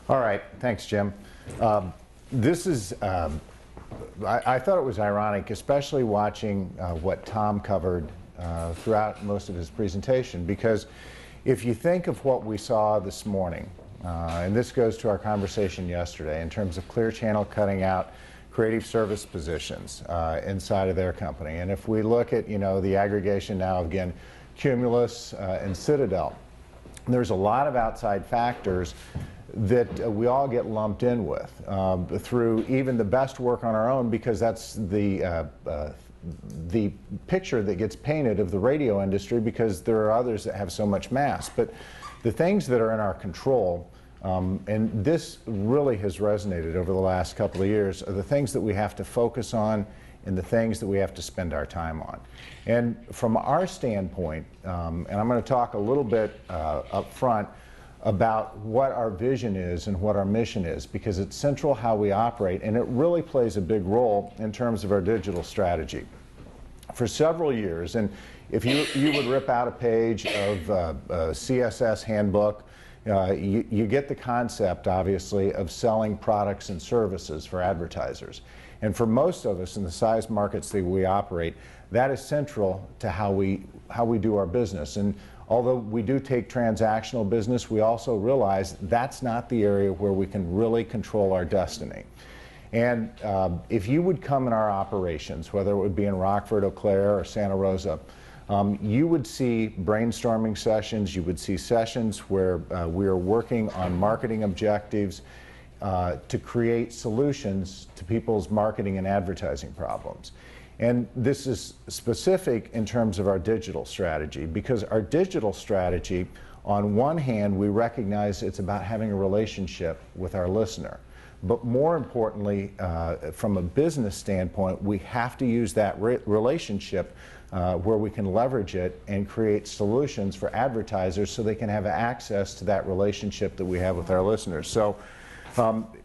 All right, thanks, Jim. This is, I thought it was ironic, especially watching what Tom covered throughout most of his presentation, because if you think of what we saw this morning, and this goes to our conversation yesterday in terms of Clear Channel cutting out creative service positions inside of their company, and if we look at, the aggregation now, again, Cumulus and Citadel, there's a lot of outside factors that we all get lumped in with through even the best work on our own, because that's the picture that gets painted of the radio industry, because there are others that have so much mass. But the things that are in our control, and this really has resonated over the last couple of years, are the things that we have to focus on and the things that we have to spend our time on. And from our standpoint, and I'm going to talk a little bit up front about what our vision is and what our mission is, because it's central how we operate, and it really plays a big role in terms of our digital strategy. For several years, and if you would rip out a page of a CSS handbook, you get the concept, obviously, of selling products and services for advertisers. And for most of us in the size markets that we operate, that is central to how we do our business. And although we do take transactional business, we also realize that's not the area where we can really control our destiny. And if you would come in our operations, whether it would be in Rockford, Eau Claire, or Santa Rosa, you would see brainstorming sessions, you would see sessions where we are working on marketing objectives to create solutions to people's marketing and advertising problems. And this is specific in terms of our digital strategy, because our digital strategy, on one hand, we recognize it's about having a relationship with our listener. But more importantly, from a business standpoint, we have to use that relationship where we can leverage it and create solutions for advertisers so they can have access to that relationship that we have with our listeners. So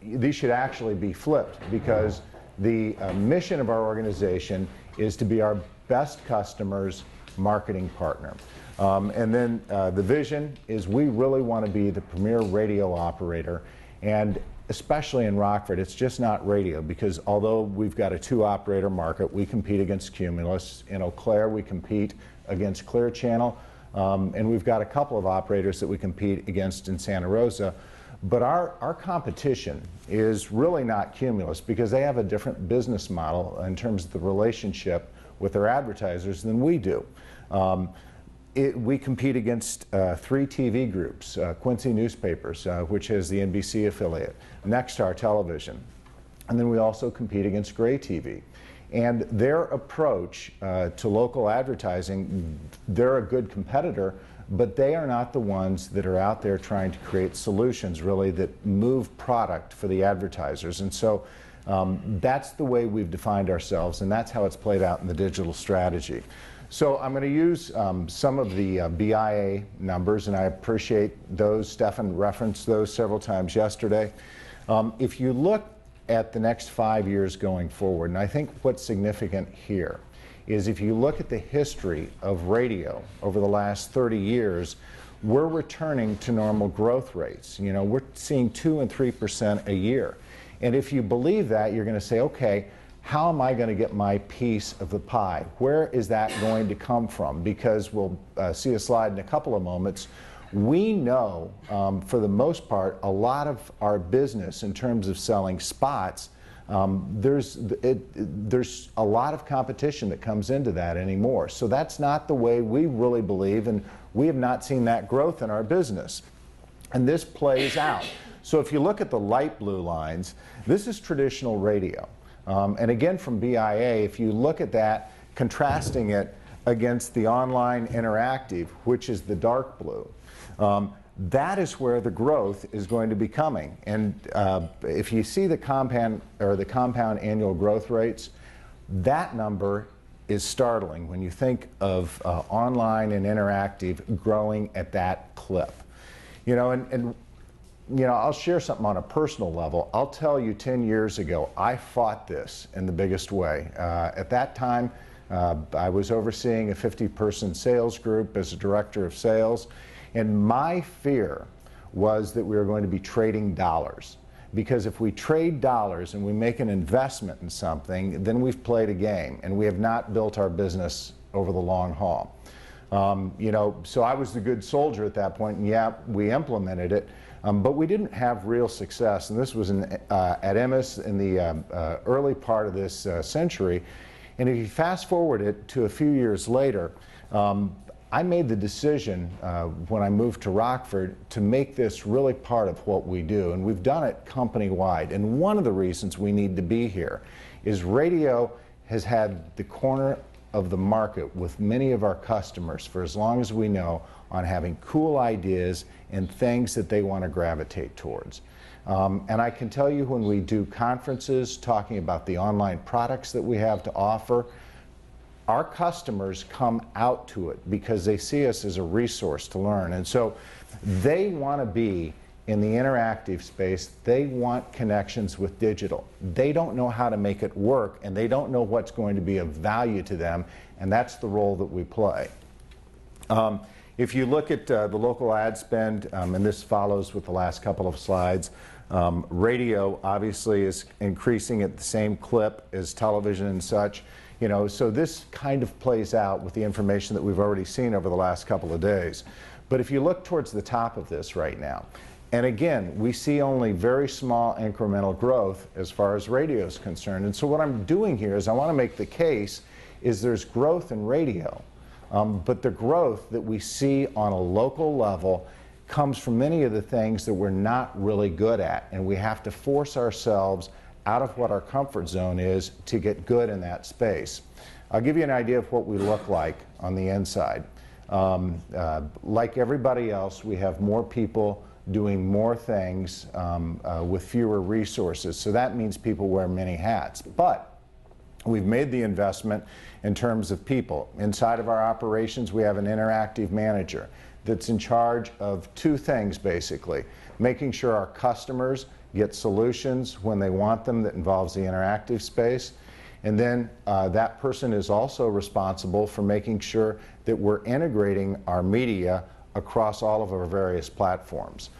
these should actually be flipped, because the mission of our organization is to be our best customers' marketing partner. And then the vision is we really want to be the premier radio operator, and especially in Rockford, it's just not radio, because although we've got a two-operator market, we compete against Cumulus. In Eau Claire, we compete against Clear Channel, and we've got a couple of operators that we compete against in Santa Rosa. But our competition is really not Cumulus, because they have a different business model in terms of the relationship with their advertisers than we do. We compete against three TV groups: Quincy Newspapers, which is the NBC affiliate, Nexstar Television, and then we also compete against Gray TV. And their approach to local advertising, they're a good competitor, but they are not the ones that are out there trying to create solutions, really, that move product for the advertisers. And so that's the way we've defined ourselves, and that's how it's played out in the digital strategy. So I'm going to use some of the BIA numbers, and I appreciate those. Stefan referenced those several times yesterday. If you look at the next 5 years going forward, and I think what's significant here is if you look at the history of radio over the last 30 years, we're returning to normal growth rates. We're seeing 2% and 3% a year. And if you believe that, you're going to say, okay, how am I going to get my piece of the pie? Where is that going to come from? Because we'll see a slide in a couple of moments. We know, for the most part, a lot of our business in terms of selling spots, there's a lot of competition that comes into that anymore. So that's not the way we really believe, and we have not seen that growth in our business. And this plays out. So if you look at the light blue lines, this is traditional radio. And again, from BIA, if you look at that, contrasting it against the online interactive, which is the dark blue, that is where the growth is going to be coming. And if you see the compound annual growth rates, that number is startling when you think of online and interactive growing at that clip. I'll share something on a personal level. I'll tell you, 10 years ago, I fought this in the biggest way. At that time, I was overseeing a 50-person sales group as a director of sales. And my fear was that we were going to be trading dollars. Because if we trade dollars and we make an investment in something, then we've played a game, and we have not built our business over the long haul. You know, so I was the good soldier at that point, and yeah, we implemented it, but we didn't have real success. And this was at Emmis in the early part of this century. And if you fast forward it to a few years later, I made the decision when I moved to Rockford to make this really part of what we do, and we've done it company-wide. And one of the reasons we need to be here is radio has had the corner of the market with many of our customers for as long as we know on having cool ideas and things that they want to gravitate towards. And I can tell you, when we do conferences talking about the online products that we have to offer, our customers come out to it because they see us as a resource to learn. And so they want to be in the interactive space. They want connections with digital. They don't know how to make it work, and they don't know what's going to be of value to them, and that's the role that we play. If you look at the local ad spend, and this follows with the last couple of slides, radio obviously is increasing at the same clip as television and such. You know, so this kind of plays out with the information that we've already seen over the last couple of days. But if you look towards the top of this right now, and again, we see only very small incremental growth as far as radio is concerned. And so what I'm doing here is I want to make the case is there's growth in radio, but the growth that we see on a local level comes from many of the things that we're not really good at, and we have to force ourselves out of what our comfort zone is to get good in that space. I'll give you an idea of what we look like on the inside. Like everybody else, we have more people doing more things with fewer resources. So that means people wear many hats. But we've made the investment in terms of people. Inside of our operations, we have an interactive manager that's in charge of two things, basically: making sure our customers get solutions when they want them that involves the interactive space. And then that person is also responsible for making sure that we're integrating our media across all of our various platforms.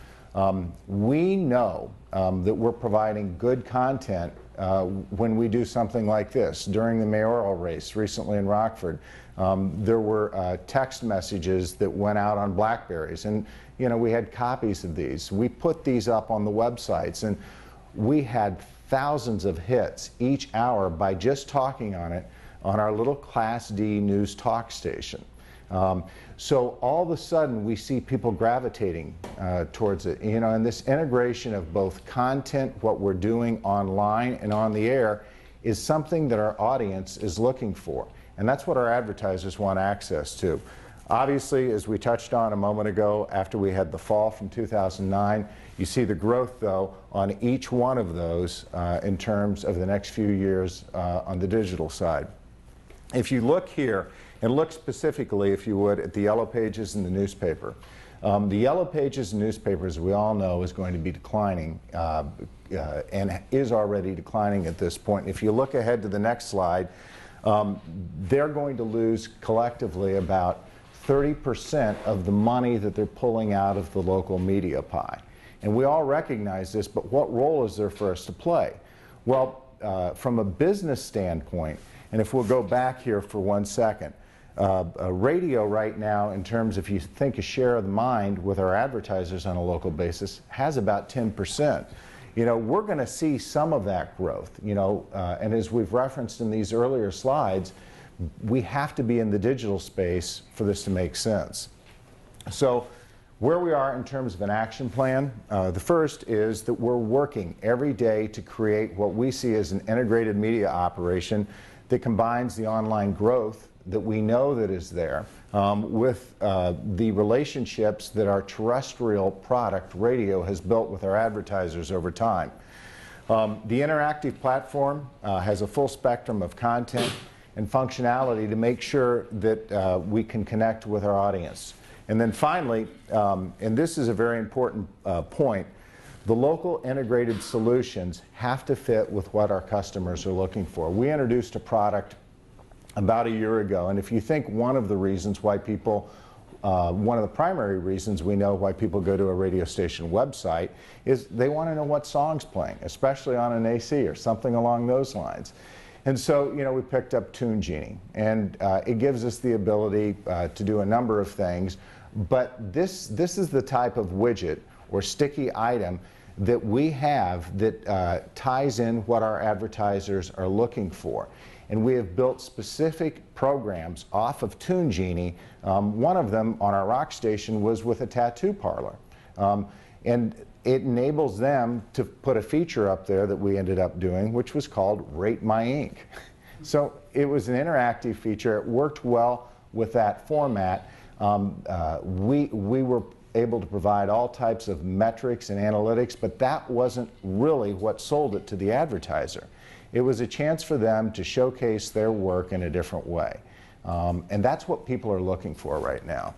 We know that we're providing good content when we do something like this. During the mayoral race recently in Rockford, there were text messages that went out on Blackberries, and you know, we had copies of these. We put these up on the websites, and we had thousands of hits each hour by just talking on it on our little Class D news talk station. So all of a sudden we see people gravitating towards it, you know, and this integration of both content, what we're doing online and on the air, is something that our audience is looking for, and that's what our advertisers want access to. Obviously, as we touched on a moment ago, after we had the fall from 2009, you see the growth, though, on each one of those in terms of the next few years on the digital side. If you look here, and look specifically, if you would, at the yellow pages in the newspaper. The yellow pages in newspapers, we all know, is going to be declining and is already declining at this point. If you look ahead to the next slide, they're going to lose collectively about 30% of the money that they're pulling out of the local media pie. And we all recognize this, but what role is there for us to play? Well, from a business standpoint, and if we'll go back here for 1 second, radio right now, in terms, if you think a share of the mind with our advertisers on a local basis, has about 10%. You know, we're going to see some of that growth, you know, and as we've referenced in these earlier slides, we have to be in the digital space for this to make sense. So where we are in terms of an action plan, the first is that we're working every day to create what we see as an integrated media operation that combines the online growth that we know that is there with the relationships that our terrestrial product, radio, has built with our advertisers over time. The interactive platform has a full spectrum of content and functionality to make sure that we can connect with our audience. And then finally, and this is a very important point, the local integrated solutions have to fit with what our customers are looking for. We introduced a product about a year ago, and if you think one of the reasons why people one of the primary reasons we know why people go to a radio station website is they want to know what song's playing, especially on an AC or something along those lines. And so, you know, we picked up Tune Genie, and it gives us the ability to do a number of things, but this is the type of widget or sticky item that we have that ties in what our advertisers are looking for. And we have built specific programs off of Tune Genie. One of them on our rock station was with a tattoo parlor. And it enables them to put a feature up there that we ended up doing, which was called Rate My Ink. So it was an interactive feature. It worked well with that format. We were able to provide all types of metrics and analytics, but that wasn't really what sold it to the advertiser. It was a chance for them to showcase their work in a different way. And that's what people are looking for right now.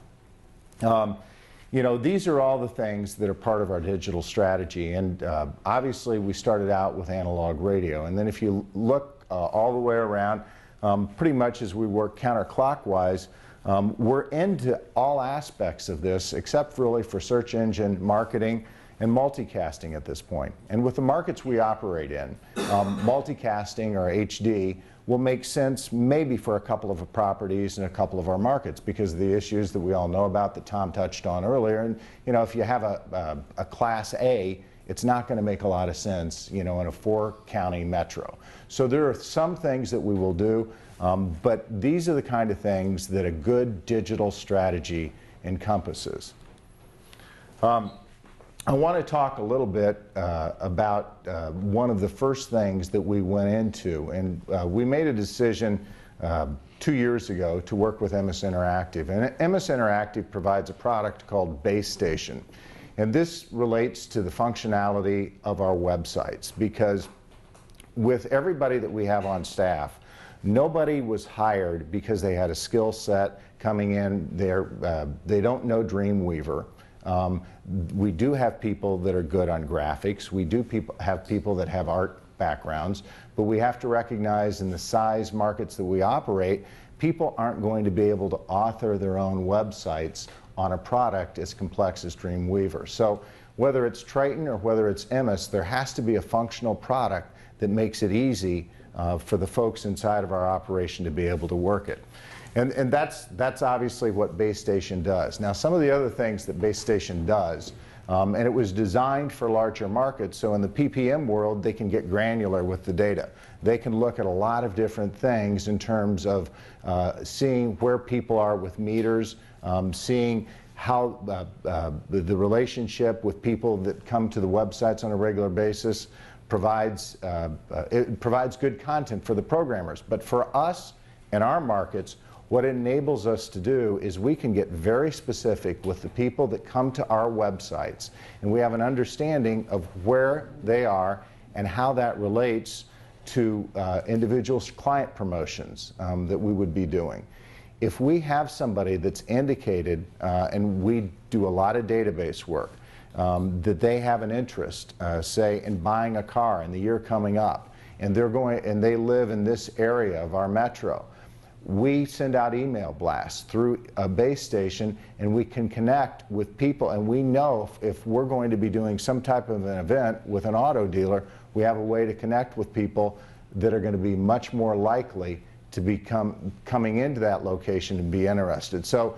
You know, these are all the things that are part of our digital strategy. And obviously, we started out with analog radio. And then if you look all the way around, pretty much as we work counterclockwise, we're into all aspects of this, except really for search engine marketing and multicasting at this point. And with the markets we operate in, multicasting or HD will make sense maybe for a couple of properties and a couple of our markets because of the issues that we all know about that Tom touched on earlier. And you know, if you have a Class A, it's not going to make a lot of sense, you know, in a 4-county metro. So there are some things that we will do, but these are the kind of things that a good digital strategy encompasses. I want to talk a little bit about one of the first things that we went into, and we made a decision 2 years ago to work with MS Interactive. And MS Interactive provides a product called Base Station. And this relates to the functionality of our websites, because with everybody that we have on staff, nobody was hired because they had a skill set coming in. They don't know Dreamweaver. We do have people that are good on graphics. We do have people that have art backgrounds, but we have to recognize in the size markets that we operate, people aren't going to be able to author their own websites on a product as complex as Dreamweaver. So whether it's Triton or whether it's MS, there has to be a functional product that makes it easy for the folks inside of our operation to be able to work it. And that's obviously what Base Station does. Now, some of the other things that Base Station does, and it was designed for larger markets, so in the PPM world, they can get granular with the data. They can look at a lot of different things in terms of seeing where people are with meters, seeing how the relationship with people that come to the websites on a regular basis provides good content for the programmers. But for us in our markets, what it enables us to do is we can get very specific with the people that come to our websites, and we have an understanding of where they are and how that relates to individual client promotions that we would be doing. If we have somebody that's indicated, and we do a lot of database work, that they have an interest, say, in buying a car in the year coming up, and they live in this area of our metro, we send out email blasts through a base station, and we can connect with people, and we know if we're going to be doing some type of an event with an auto dealer, we have a way to connect with people that are going to be much more likely to be coming into that location and be interested. So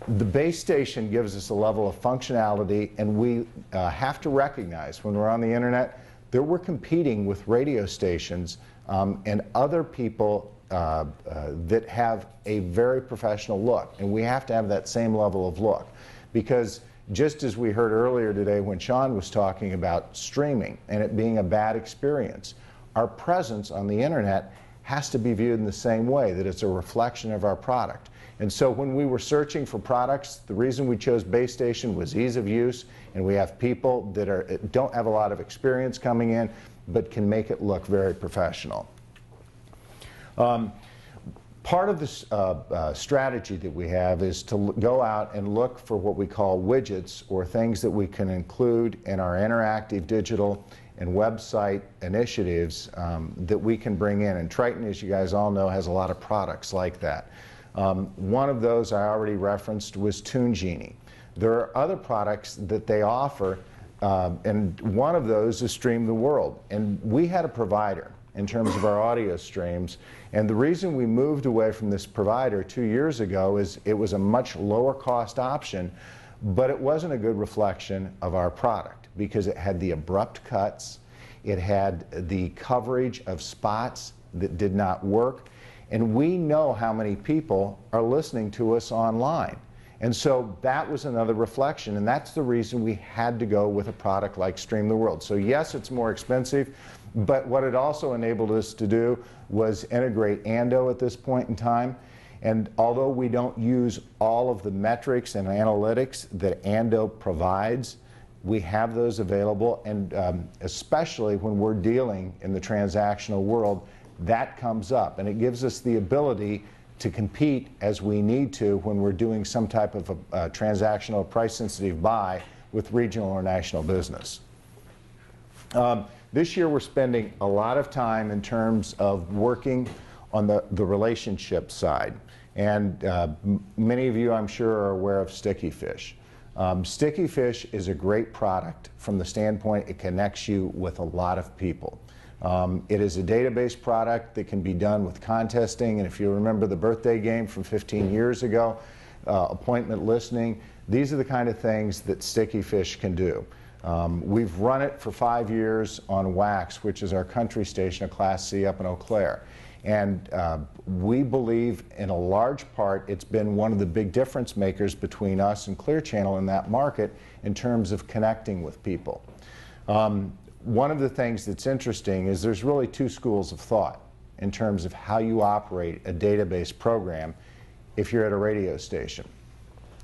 the base station gives us a level of functionality, and we have to recognize when we're on the internet that we're competing with radio stations and other people that have a very professional look, and we have to have that same level of look, because just as we heard earlier today when Sean was talking about streaming and it being a bad experience, our presence on the internet has to be viewed in the same way, that it's a reflection of our product. And so when we were searching for products, the reason we chose Base Station was ease of use, and we have people that don't have a lot of experience coming in but can make it look very professional. Part of this strategy that we have is to go out and look for what we call widgets, or things that we can include in our interactive digital and website initiatives that we can bring in. And Triton, as you guys all know, has a lot of products like that. One of those I already referenced was Tune Genie. There are other products that they offer, and one of those is Stream the World. And we had a provider in terms of our audio streams, and the reason we moved away from this provider 2 years ago is it was a much lower cost option, but it wasn't a good reflection of our product because it had the abrupt cuts, it had the coverage of spots that did not work, and we know how many people are listening to us online. And so that was another reflection, and that's the reason we had to go with a product like Stream the World. So yes, it's more expensive, but what it also enabled us to do was integrate Ando at this point in time. And although we don't use all of the metrics and analytics that Ando provides, we have those available, and especially when we're dealing in the transactional world, that comes up, and it gives us the ability to compete as we need to when we're doing some type of a transactional price-sensitive buy with regional or national business. This year we're spending a lot of time in terms of working on the relationship side. And many of you, I'm sure, are aware of Sticky Fish. Sticky Fish is a great product from the standpoint it connects you with a lot of people. It is a database product that can be done with contesting, and if you remember the birthday game from 15 years ago, appointment listening, these are the kind of things that Sticky Fish can do. We've run it for 5 years on Wax, which is our country station, a Class C up in Eau Claire. And we believe in a large part it's been one of the big difference makers between us and Clear Channel in that market in terms of connecting with people. One of the things that's interesting is there's really two schools of thought in terms of how you operate a database program if you're at a radio station.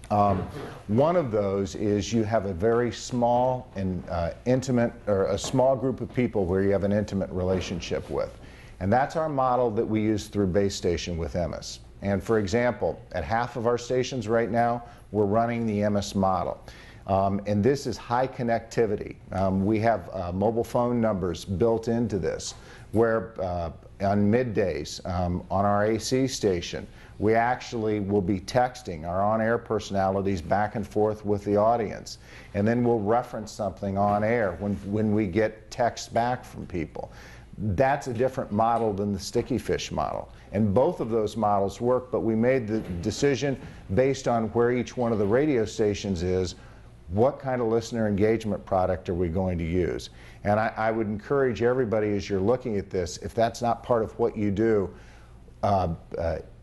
One of those is you have a very small and intimate, or a small group of people where you have an intimate relationship with. And that's our model that we use through base station with Emmis. And for example, at half of our stations right now, we're running the Emmis model. And this is high connectivity. We have mobile phone numbers built into this, where on middays on our AC station, we actually will be texting our on-air personalities back and forth with the audience. And then we'll reference something on air when we get texts back from people. That's a different model than the Sticky Fish model. And both of those models work, but we made the decision based on where each one of the radio stations is, what kind of listener engagement product are we going to use? And I would encourage everybody as you're looking at this, if that's not part of what you do,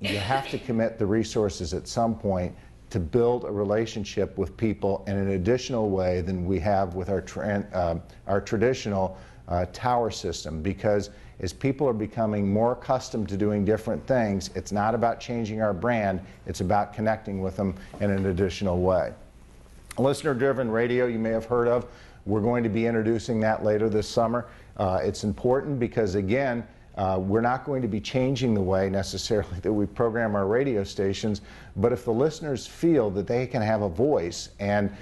you have to commit the resources at some point to build a relationship with people in an additional way than we have with our traditional tower system, because as people are becoming more accustomed to doing different things, it's not about changing our brand, it's about connecting with them in an additional way. Listener-driven radio, you may have heard of. We're going to be introducing that later this summer. It's important because, again, we're not going to be changing the way necessarily that we program our radio stations, but if the listeners feel that they can have a voice, and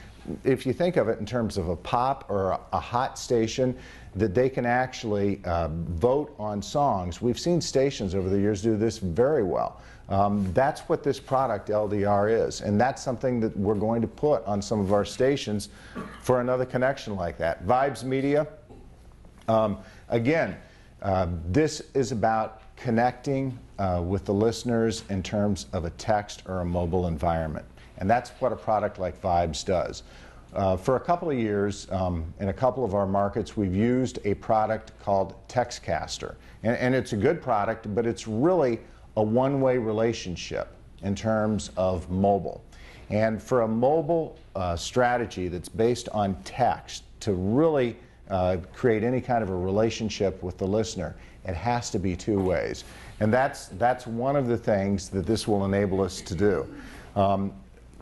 if you think of it in terms of a pop or a hot station, that they can actually vote on songs. We've seen stations over the years do this very well. That's what this product LDR is, and that's something that we're going to put on some of our stations for another connection like that. Vibes Media, again, this is about connecting with the listeners in terms of a text or a mobile environment, and that's what a product like Vibes does. For a couple of years, in a couple of our markets, we've used a product called Textcaster. And it's a good product, but it's really a one-way relationship in terms of mobile. And for a mobile strategy that's based on text to really create any kind of a relationship with the listener, it has to be two ways. And that's one of the things that this will enable us to do.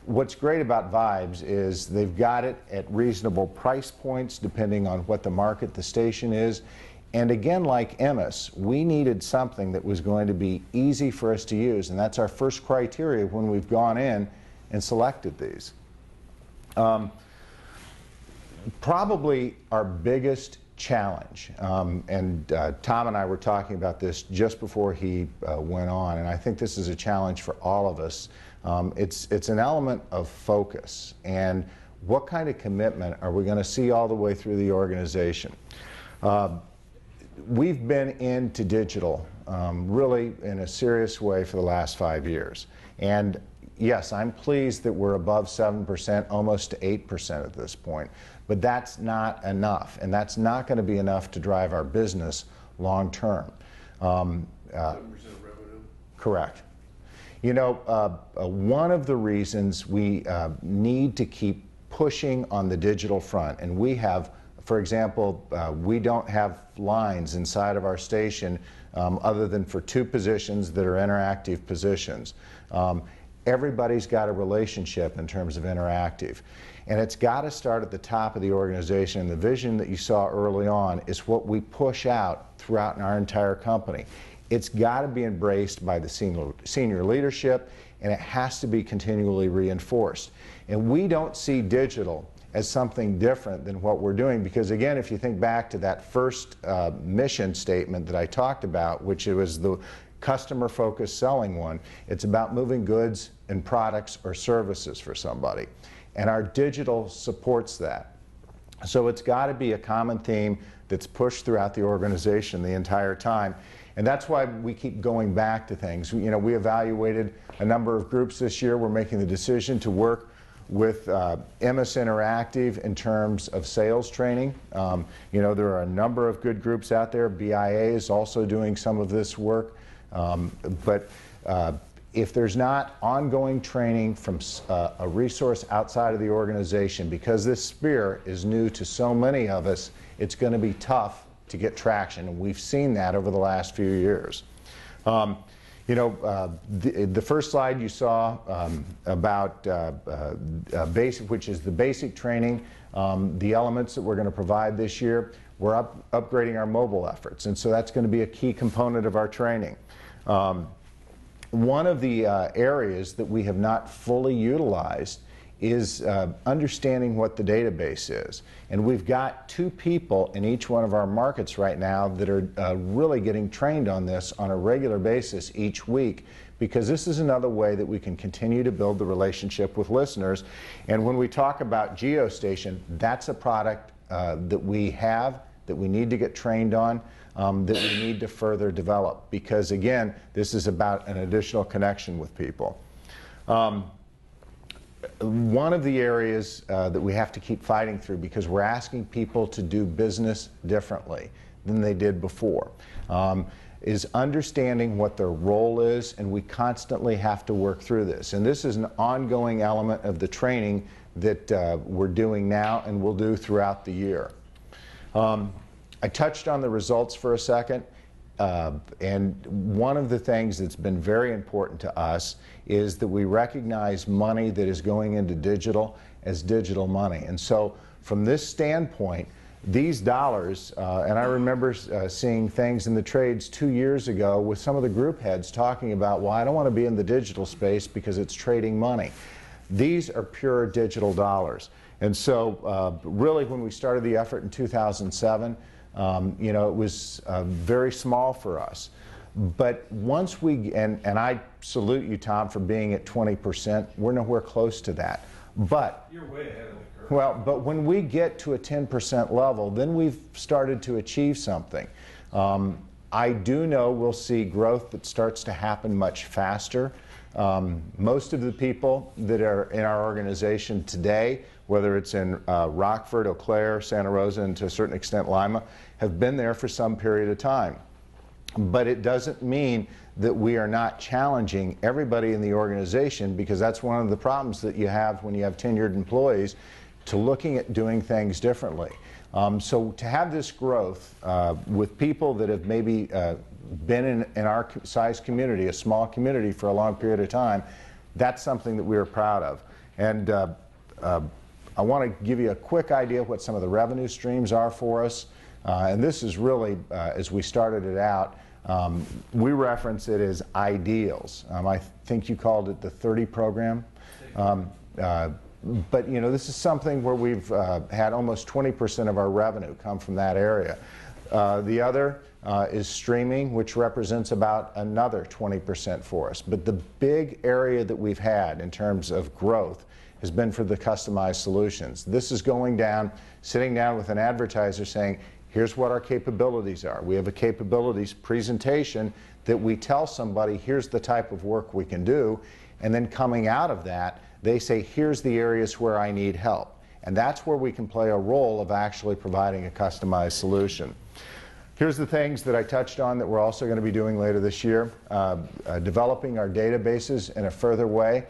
What's great about Vibes is they've got it at reasonable price points depending on what the market the station is. And again, like Emmis, we needed something that was going to be easy for us to use, and that's our first criteria when we've gone in and selected these. Probably our biggest challenge. Tom and I were talking about this just before he went on, and I think this is a challenge for all of us. It's an element of focus, and what kind of commitment are we going to see all the way through the organization? We've been into digital really in a serious way for the last 5 years. And yes, I'm pleased that we're above 7%, almost to 8% at this point. But that's not enough, and that's not going to be enough to drive our business long term. 7% of revenue? Correct. You know, one of the reasons we need to keep pushing on the digital front, and we have, for example, we don't have lines inside of our station other than for 2 positions that are interactive positions. Everybody's got a relationship in terms of interactive. And it's got to start at the top of the organization. And the vision that you saw early on is what we push out throughout our entire company. It's got to be embraced by the senior leadership, and it has to be continually reinforced. And we don't see digital as something different than what we're doing, because again, if you think back to that first mission statement that I talked about, which it was the customer-focused selling one, it's about moving goods and products or services for somebody. And our digital supports that. So it's got to be a common theme that's pushed throughout the organization the entire time. And that's why we keep going back to things. You know, we evaluated a number of groups this year. We're making the decision to work with MS Interactive in terms of sales training. You know, there are a number of good groups out there. BIA is also doing some of this work. If there's not ongoing training from a resource outside of the organization, because this sphere is new to so many of us, it's going to be tough to get traction, and we've seen that over the last few years. You know, the first slide you saw about basic, which is the basic training, the elements that we're going to provide this year, we're upgrading our mobile efforts, and so that's going to be a key component of our training. One of the areas that we have not fully utilized is understanding what the database is. And we've got 2 people in each one of our markets right now that are really getting trained on this on a regular basis each week, because this is another way that we can continue to build the relationship with listeners. And when we talk about GeoStation, that's a product that we have, that we need to get trained on, that we need to further develop, because again, this is about an additional connection with people. One of the areas that we have to keep fighting through, because we're asking people to do business differently than they did before, is understanding what their role is, and we constantly have to work through this. And this is an ongoing element of the training that we're doing now and will do throughout the year. I touched on the results for a second, and one of the things that's been very important to us is that we recognize money that is going into digital as digital money. And so from this standpoint, these dollars, and I remember seeing things in the trades 2 years ago with some of the group heads talking about, well, I don't want to be in the digital space because it's trading money. These are pure digital dollars. And so really when we started the effort in 2007, you know, it was very small for us. But once we, and I salute you, Tom, for being at 20%, we're nowhere close to that. But you're way ahead of the curve. Well, but when we get to a 10% level, then we've started to achieve something. I do know we'll see growth that starts to happen much faster. Most of the people that are in our organization today, whether it's in Rockford, Eau Claire, Santa Rosa, and to a certain extent Lima, have been there for some period of time. But it doesn't mean that we are not challenging everybody in the organization, because that's one of the problems that you have when you have tenured employees, to looking at doing things differently. So to have this growth with people that have maybe been in our size community, a small community, for a long period of time, that's something that we are proud of. And I want to give you a quick idea of what some of the revenue streams are for us. And this is really, as we started it out, we reference it as ideals. I think you called it the 30 program. But you know, this is something where we've had almost 20% of our revenue come from that area. The other is streaming, which represents about another 20% for us. But the big area that we've had in terms of growth has been for the customized solutions. This is going down, sitting down with an advertiser saying, here's what our capabilities are. We have a capabilities presentation that we tell somebody, here's the type of work we can do, and then coming out of that, they say, here's the areas where I need help. And that's where we can play a role of actually providing a customized solution. Here's the things that I touched on that we're also going to be doing later this year. Developing our databases in a further way.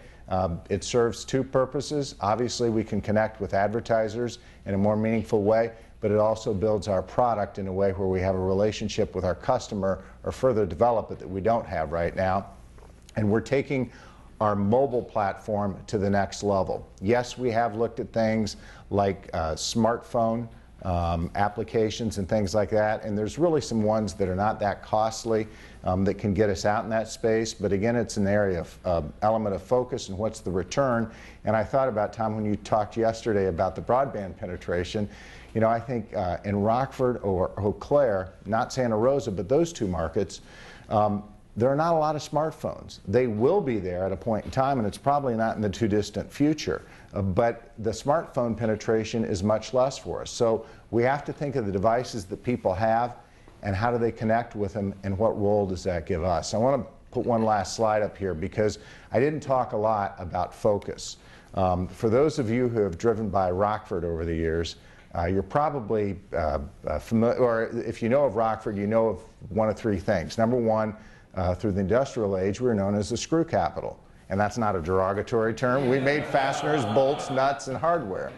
It serves two purposes. Obviously, we can connect with advertisers in a more meaningful way, but it also builds our product in a way where we have a relationship with our customer or further develop it that we don't have right now. And we're taking our mobile platform to the next level. Yes, we have looked at things like smartphone applications and things like that, and there's really some ones that are not that costly that can get us out in that space, but again, it's an area of element of focus and what's the return. And I thought about, Tom, when you talked yesterday about the broadband penetration, you know, I think in Rockford or Eau Claire, not Santa Rosa, but those two markets, there are not a lot of smartphones. They will be there at a point in time, and it's probably not in the too distant future. But the smartphone penetration is much less for us. So we have to think of the devices that people have and how do they connect with them and what role does that give us. I want to put one last slide up here because I didn't talk a lot about focus. For those of you who have driven by Rockford over the years, you're probably familiar, or if you know of Rockford, you know of one of three things. Number one, through the industrial age, we were known as the screw capital. And that's not a derogatory term. We made fasteners, bolts, nuts, and hardware.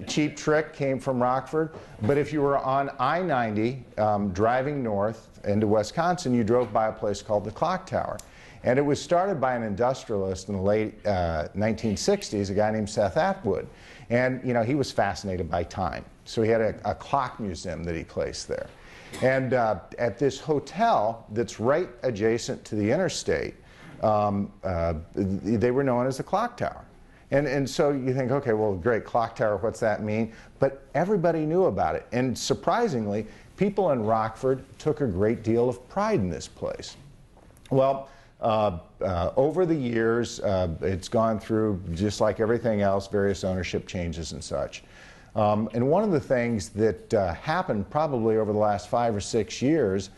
Cheap Trick came from Rockford. But if you were on I-90 driving north into Wisconsin, you drove by a place called the Clock Tower. And it was started by an industrialist in the late 1960s, a guy named Seth Atwood. And you know, he was fascinated by time. So he had a clock museum that he placed there. And at this hotel that's right adjacent to the interstate, they were known as the Clock Tower. And so you think, okay, well, great, Clock Tower, what's that mean? But everybody knew about it. And surprisingly, people in Rockford took a great deal of pride in this place. Well, over the years, it's gone through, just like everything else, various ownership changes and such. And one of the things that happened probably over the last 5 or 6 years,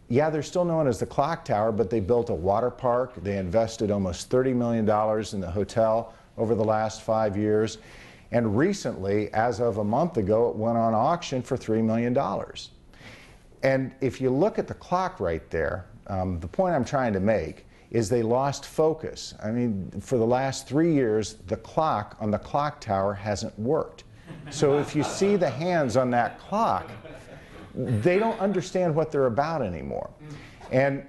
yeah, they're still known as the Clock Tower, but they built a water park. They invested almost $30 million in the hotel over the last 5 years. And recently, as of a month ago, it went on auction for $3 million. And if you look at the clock right there, the point I'm trying to make is they lost focus. I mean, for the last 3 years, the clock on the Clock Tower hasn't worked. So if you see the hands on that clock, they don't understand what they're about anymore. And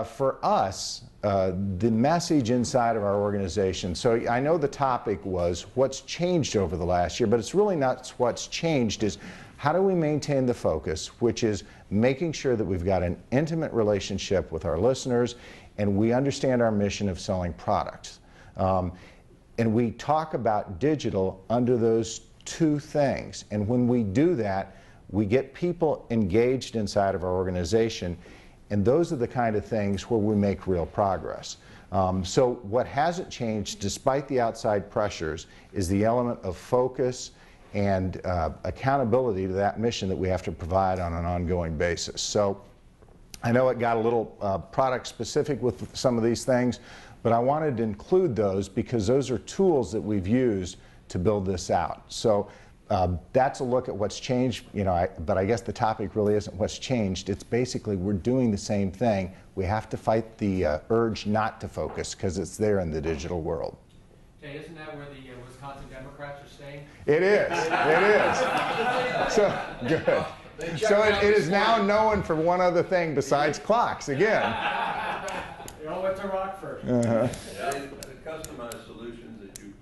for us, the message inside of our organization, so I know the topic was what's changed over the last year, but it's really not what's changed, is how do we maintain the focus, which is making sure that we've got an intimate relationship with our listeners and we understand our mission of selling products. And we talk about digital under those two things. And when we do that, we get people engaged inside of our organization, and those are the kind of things where we make real progress. So what hasn't changed, despite the outside pressures, is the element of focus and accountability to that mission that we have to provide on an ongoing basis. So I know it got a little product specific with some of these things, but I wanted to include those because those are tools that we've used to build this out. So that's a look at what's changed, you know, but I guess the topic really isn't what's changed. It's basically we're doing the same thing. We have to fight the urge not to focus because it's there in the digital world. Okay, isn't that where the Wisconsin Democrats are staying? It is. It is. So, good. So it is now known for one other thing besides clocks, again. They all went to Rockford. Yeah, the customized solutions that you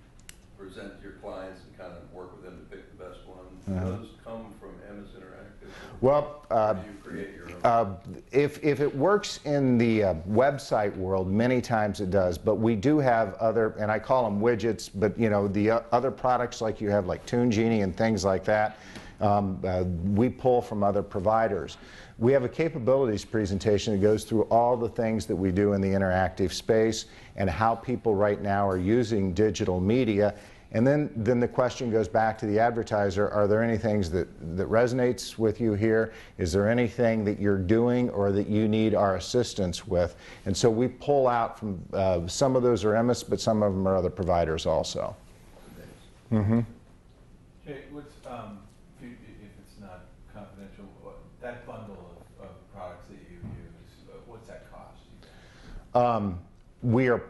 present to your clients and kind of work with them to pick the best ones, those come from MS Interactive? Well, Or do you create your own? If it works in the website world, many times it does, but we do have other, and I call them widgets, but you know, the other products like you have like Tune Genie and things like that, we pull from other providers. We have a capabilities presentation that goes through all the things that we do in the interactive space and how people right now are using digital media. And then the question goes back to the advertiser, are there any things that resonates with you here? Is there anything that you're doing or that you need our assistance with? And so we pull out from, some of those are Emmis, but some of them are other providers also. Mm-hmm. Jay, what's, if it's not confidential, that bundle of products that you use, what's that cost? We are,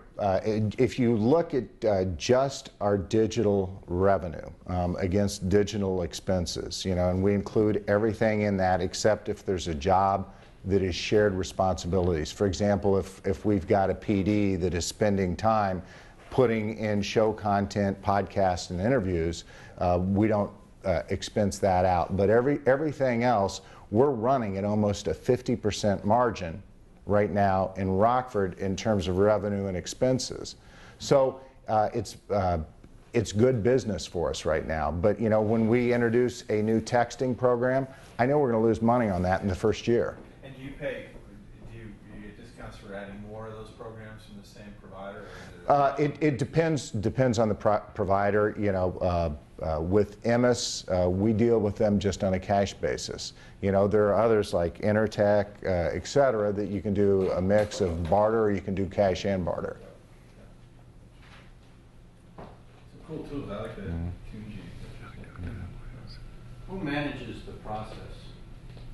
if you look at just our digital revenue against digital expenses, you know, and we include everything in that except if there's a job that is shared responsibilities. For example, if we've got a PD that is spending time putting in show content, podcasts, and interviews, we don't expense that out. But everything else, we're running at almost a 50% margin right now in Rockford in terms of revenue and expenses. So it's good business for us right now. But you know, when we introduce a new texting program, I know we're going to lose money on that in the first year. And do you get discounts for adding more of those programs from the same provider? It depends on the provider. You know, with Emmis, we deal with them just on a cash basis. You know, there are others like Intertech, et cetera, that you can do a mix of barter, or you can do cash and barter. It's a cool tool. I like that. Who manages the process?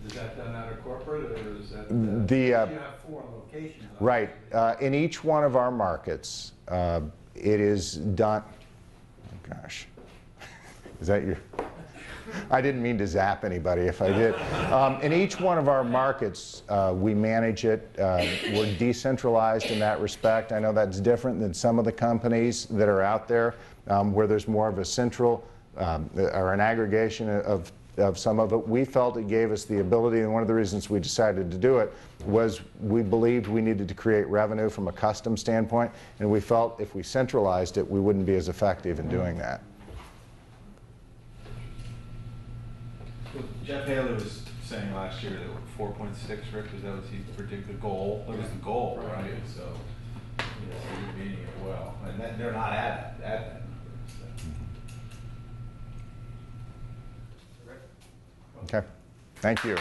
Is that done out of corporate, or is that? You have 4 locations. Right. In each one of our markets, it is done. Oh, gosh. Is that your? I didn't mean to zap anybody if I did. In each one of our markets, we manage it. We're decentralized in that respect. I know that's different than some of the companies that are out there where there's more of a central or an aggregation of some of it. We felt it gave us the ability, and one of the reasons we decided to do it was we believed we needed to create revenue from a custom standpoint, and we felt if we centralized it, we wouldn't be as effective in doing that. Well, Jeff Haley was saying last year that 4.6, Rick, was that what he predicted the goal? That was the goal, right? So, so you're meeting it well. And they're not at that. Okay. Thank you.